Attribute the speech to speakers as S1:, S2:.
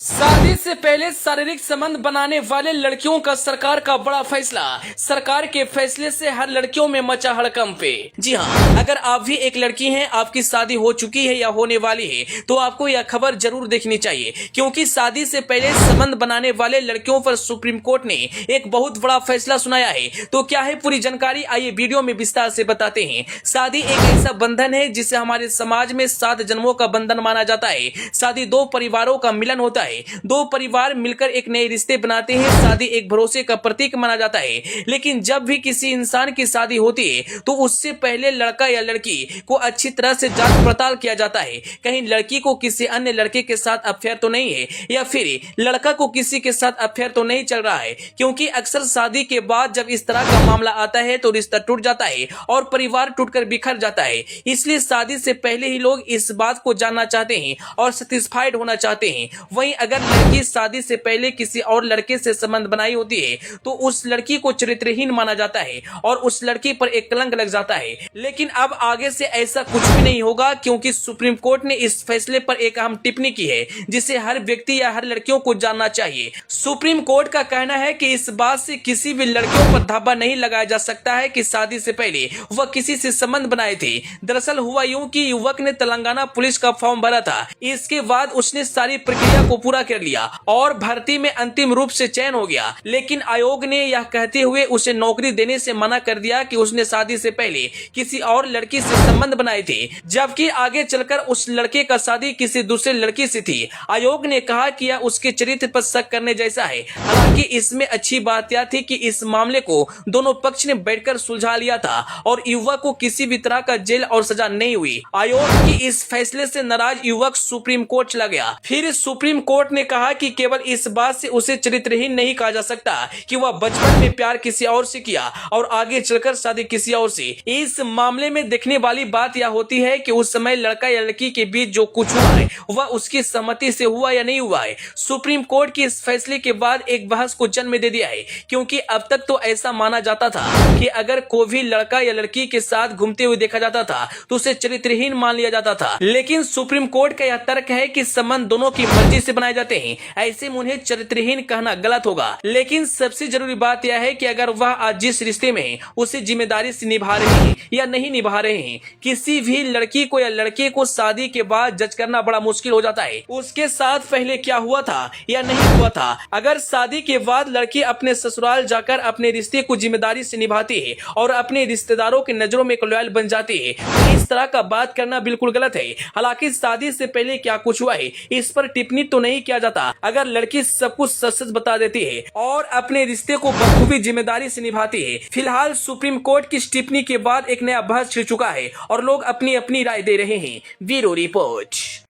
S1: शादी से पहले शारीरिक संबंध बनाने वाले लड़कियों का सरकार का बड़ा फैसला। सरकार के फैसले से हर लड़कियों में मचा हड़कंप। जी हाँ, अगर आप भी एक लड़की हैं, आपकी शादी हो चुकी है या होने वाली है, तो आपको यह खबर जरूर देखनी चाहिए, क्योंकि शादी से पहले संबंध बनाने वाले लड़कियों पर सुप्रीम कोर्ट ने एक बहुत बड़ा फैसला सुनाया है। तो क्या है पूरी जानकारी, आइए वीडियो में विस्तार से बताते हैं। शादी एक ऐसा बंधन है जिसे हमारे समाज में 7 जन्मों का बंधन माना जाता है। शादी 2 परिवारों का मिलन होता है। 2 परिवार मिलकर एक नए रिश्ते बनाते हैं। शादी एक भरोसे का प्रतीक माना जाता है। लेकिन जब भी किसी इंसान की शादी होती है तो उससे पहले लड़का या लड़की को अच्छी तरह से जांच पड़ताल किया जाता है। कहीं लड़की को किसी अन्य लड़के के साथ अफेयर तो नहीं है, या फिर लड़का को किसी के साथ अफेयर तो नहीं चल रहा है, क्योंकि अक्सर शादी के बाद जब इस तरह का मामला आता है तो रिश्ता टूट जाता है और परिवार टूटकर बिखर जाता है। इसलिए शादी से पहले ही लोग इस बात को जानना चाहते हैं और सेटिस्फाइड होना चाहते हैं। वहीं अगर लड़की शादी से पहले किसी और लड़के से संबंध बनाई होती है तो उस लड़की को चरित्रहीन माना जाता है और उस लड़की पर एक कलंक लग जाता है। लेकिन अब आगे से ऐसा कुछ भी नहीं होगा, क्योंकि सुप्रीम कोर्ट ने इस फैसले पर एक अहम टिप्पणी की है जिसे हर व्यक्ति या हर लड़कियों को जानना चाहिए। सुप्रीम कोर्ट का कहना है कि इस बात से किसी भी लड़कियों पर धावा नहीं लगाया जा सकता है कि शादी से पहले वह किसी से संबंध बनाए थे। दरअसल हुआ यूं कि युवक ने तेलंगाना पुलिस का फॉर्म भरा था। इसके बाद उसने सारी प्रक्रिया को पूरा कर लिया और भर्ती में अंतिम रूप से चयन हो गया। लेकिन आयोग ने यह कहते हुए उसे नौकरी देने से मना कर दिया कि उसने शादी से पहले किसी और लड़की से संबंध बनाए थे, जबकि आगे चलकर उस लड़के का शादी किसी दूसरे लड़की से थी। आयोग ने कहा कि यह उसके चरित्र पर शक करने जैसा है। हालांकि इसमें अच्छी बात यह थी कि इस मामले को दोनों पक्ष ने बैठकर सुलझा लिया था और युवक को किसी भी तरह का जेल और सजा नहीं हुई। आयोग की इस फैसले से नाराज युवक सुप्रीम कोर्ट चला गया। फिर सुप्रीम कोर्ट ने कहा कि केवल इस बात से उसे चरित्रहीन नहीं कहा जा सकता कि वह बचपन में प्यार किसी और से किया और आगे चलकर शादी किसी और से। इस मामले में देखने वाली बात यह होती है कि उस समय लड़का या लड़की के बीच जो कुछ हुआ है वह उसकी सहमति से हुआ या नहीं हुआ है। सुप्रीम कोर्ट के इस फैसले के बाद एक बहस को जन्म दे दिया है, क्योंकि अब तक तो ऐसा माना जाता था कि अगर कोई भी लड़का या लड़की के साथ घूमते हुए देखा जाता था तो उसे चरित्रहीन मान लिया जाता था। लेकिन सुप्रीम कोर्ट का यह तर्क है कि संबंध दोनों की मर्जी से बनाए जाते हैं, ऐसे में उन्हें चरित्रहीन कहना गलत होगा। लेकिन सबसे जरूरी बात यह है कि अगर वह आज जिस रिश्ते में है उसे जिम्मेदारी से निभा रहे हैं या नहीं निभा रहे हैं। किसी भी लड़की को या लड़के को शादी के बाद जज करना बड़ा मुश्किल हो जाता है, उसके साथ पहले क्या हुआ था या नहीं हुआ था। अगर शादी के बाद लड़की अपने ससुराल जाकर अपने रिश्ते को जिम्मेदारी से निभाती है और अपने रिश्तेदारों की नजरों में लॉयल बन जाती है, तो इस तरह का बात करना बिल्कुल गलत है। हालांकि शादी से पहले क्या कुछ हुआ है इस पर टिप्पणी तो नहीं किया जाता। अगर लड़की सब कुछ सच सच बता देती है और अपने रिश्ते को बखूबी जिम्मेदारी से निभाती है। फिलहाल सुप्रीम कोर्ट की टिप्पणी के बाद एक नया बहस छिड़ चुका है और लोग अपनी अपनी राय दे रहे हैं। Bureau report.